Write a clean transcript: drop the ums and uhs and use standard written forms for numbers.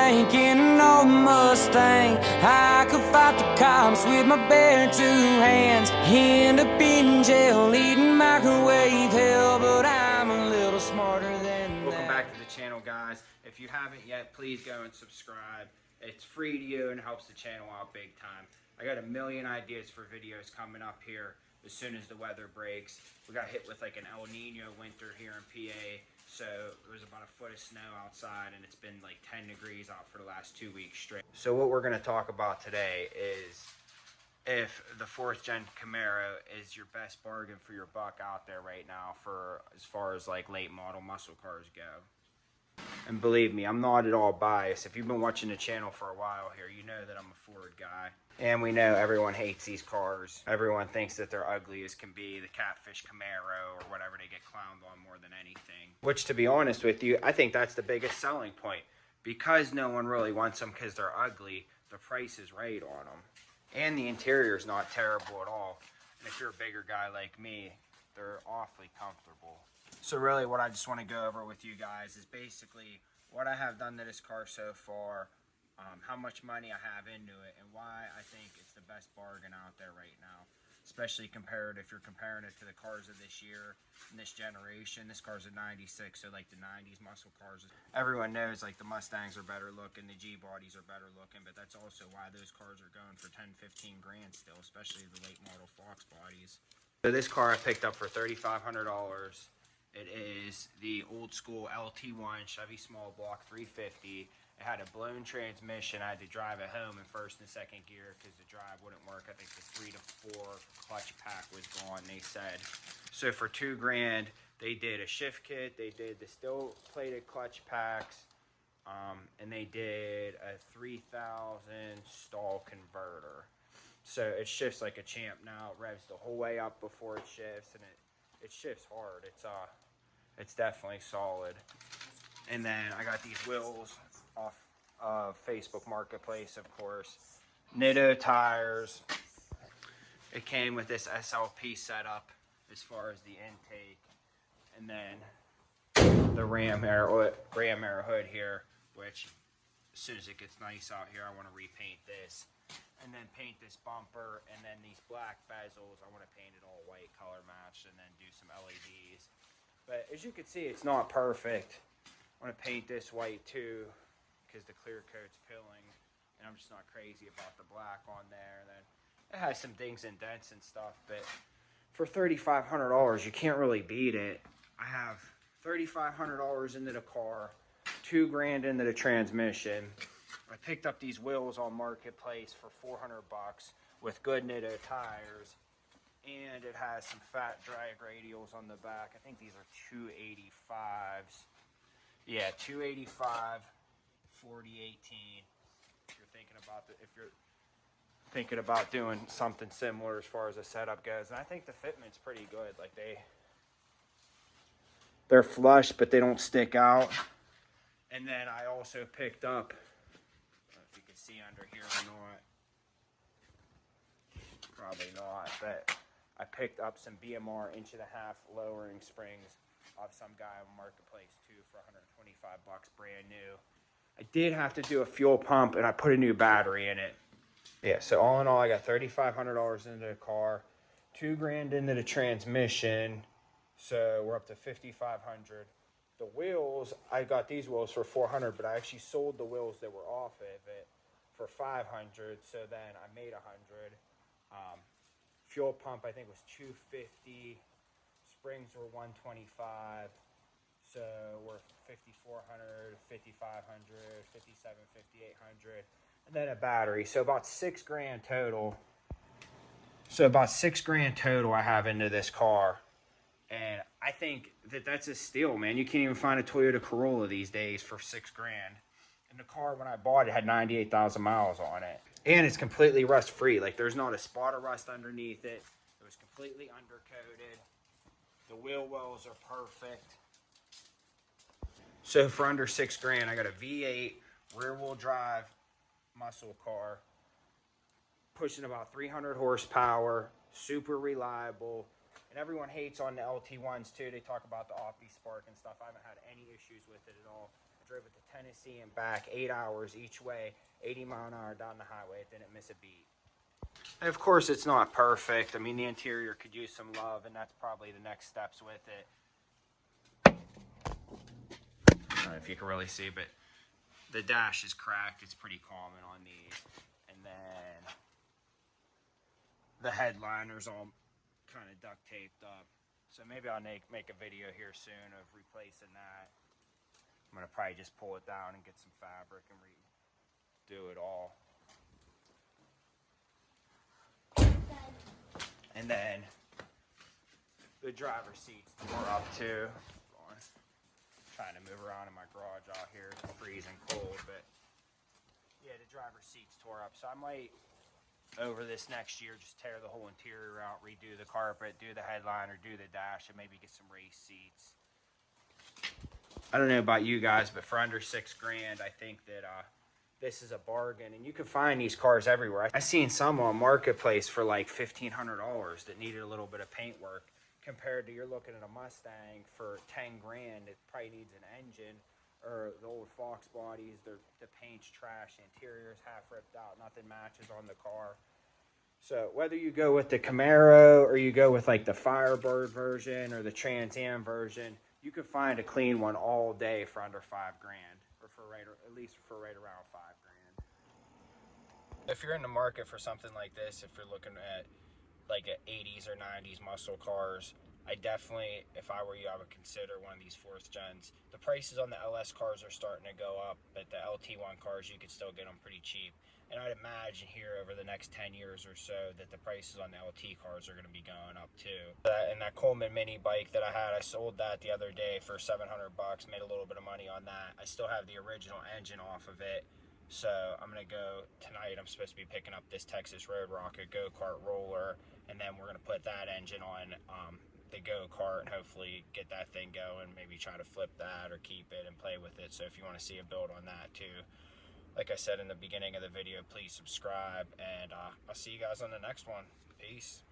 in an old Mustang. I could fight the cops with my bare 2 hands. End up in jail, eating microwave hell, but I'm a little smarter than that. Welcome back to the channel, guys. If you haven't yet, please go and subscribe. It's free to you and helps the channel out big time. I got a million ideas for videos coming up here as soon as the weather breaks. We got hit with like an El Nino winter here in PA, so there was about a foot of snow outside, and it's been like 10 degrees out for the last 2 weeks straight. So what we're going to talk about today is if the 4th gen Camaro is your best bargain for your buck out there right now for as far as like late model muscle cars go. And believe me, I'm not at all biased. If you've been watching the channel for a while here, you know that I'm a Ford guy. And we know everyone hates these cars. Everyone thinks that they're ugly as can be, the catfish Camaro or whatever they get clowned on more than anything. Which, to be honest with you, I think that's the biggest selling point. Because no one really wants them because they're ugly, the price is right on them. And the interior is not terrible at all. And if you're a bigger guy like me, they're awfully comfortable. So really what I just want to go over with you guys is basically what I have done to this car so far, how much money I have into it, and why I think it's the best bargain out there right now. Especially compared, if you're comparing it to the cars of this year and this generation. This car's a 96, so like the 90s muscle cars. Everyone knows like the Mustangs are better looking, the G-bodies are better looking, but that's also why those cars are going for 10, 15 grand still, especially the late model Fox bodies. So this car I picked up for $3,500. It is the old school LT1 Chevy small block 350. It had a blown transmission. I had to drive it home in first and second gear because the drive wouldn't work. I think the 3 to 4 clutch pack was gone, they said. So for $2 grand, they did a shift kit. They did the steel plated clutch packs. And they did a 3000 stall converter. So it shifts like a champ now. It revs the whole way up before it shifts, and it shifts hard. It's definitely solid. And then I got these wheels off of Facebook Marketplace, of course. Nitto tires. It came with this SLP setup as far as the intake, and then the ram air hood here, which as soon as it gets nice out here, I want to repaint this. And then paint this bumper, and then these black bezels, I want to paint it all white color matched, and then do some LEDs. But as you can see, it's not perfect. I want to paint this white too, because the clear coat's peeling, and I'm just not crazy about the black on there. And then it has some dings and dents and stuff, but for $3,500, you can't really beat it. I have $3,500 into the car, $2 grand into the transmission. I picked up these wheels on Marketplace for $400 with good Nitto tires, and it has some fat drag radials on the back. I think these are 285s. Yeah, 285 4018. If you're thinking about doing something similar as far as the setup goes, and I think the fitment's pretty good. Like they're flush, but they don't stick out. And then I also picked up, you can see under here or not, probably not, but I picked up some BMR 1.5" lowering springs off some guy on Marketplace too for $125 brand new. I did have to do a fuel pump, and I put a new battery in it. Yeah, so all in all, I got $3,500 into the car, $2 grand into the transmission, so we're up to $5,500. The wheels, I got these wheels for $400, but I actually sold the wheels that were off of it for $500, so then I made $100. Fuel pump, I think, was $250. Springs were $125, so we're $5,400, $5,500, $5,700, $5,800, and then a battery. So about $6 grand total. I have into this car. And I think that that's a steal, man. You can't even find a Toyota Corolla these days for $6 grand. And the car, when I bought it, had 98,000 miles on it. And it's completely rust-free. Like, there's not a spot of rust underneath it. It was completely undercoated. The wheel wells are perfect. So for under $6 grand, I got a V8 rear-wheel drive muscle car, pushing about 300 horsepower, super reliable. And everyone hates on the LT1s too. They talk about the Opti Spark and stuff. I haven't had any issues with it at all. drove it to Tennessee and back, 8 hours each way, 80 mile an hour down the highway. It didn't miss a beat. And of course, it's not perfect. I mean, the interior could use some love, and that's probably the next steps with it. I don't know if you can really see, but the dash is cracked. It's pretty common on these. And then the headliner's all kind of duct taped up. So maybe I'll make a video here soon of replacing that. I'm going to probably just pull it down and get some fabric and redo it all. And then the driver's seats tore up too. Trying to move around in my garage out here. It's freezing cold, but yeah, the driver's seats tore up. So I might, over this next year, just tear the whole interior out, redo the carpet, do the headliner, do the dash, and maybe get some race seats. I don't know about you guys, but for under $6 grand, I think that this is a bargain. And you can find these cars everywhere. I've seen some on Marketplace for like $1,500 that needed a little bit of paint work. Compared to you're looking at a Mustang for 10 grand, it probably needs an engine, or the old Fox bodies, the paint's trash, the interior's half ripped out, nothing matches on the car. So whether you go with the Camaro or you go with like the Firebird version or the Trans Am version, you can find a clean one all day for under $5 grand, or for at least for right around $5 grand. If you're in the market for something like this, if you're looking at like a 80s or 90s muscle cars, I definitely, if I were you, I would consider one of these 4th gens. The prices on the LS cars are starting to go up, but the LT1 cars, you could still get them pretty cheap. And I'd imagine here over the next 10 years or so that the prices on the LT cars are going to be going up too. And that Coleman mini bike that I had, I sold that the other day for $700, made a little bit of money on that. I still have the original engine off of it. So I'm going to go tonight. I'm supposed to be picking up this Texas Road Rocket go-kart roller, and then we're going to put that engine on the go-kart and hopefully get that thing going, maybe try to flip that or keep it and play with it. So if you want to see a build on that too, like I said in the beginning of the video, please subscribe, and I'll see you guys on the next one. Peace.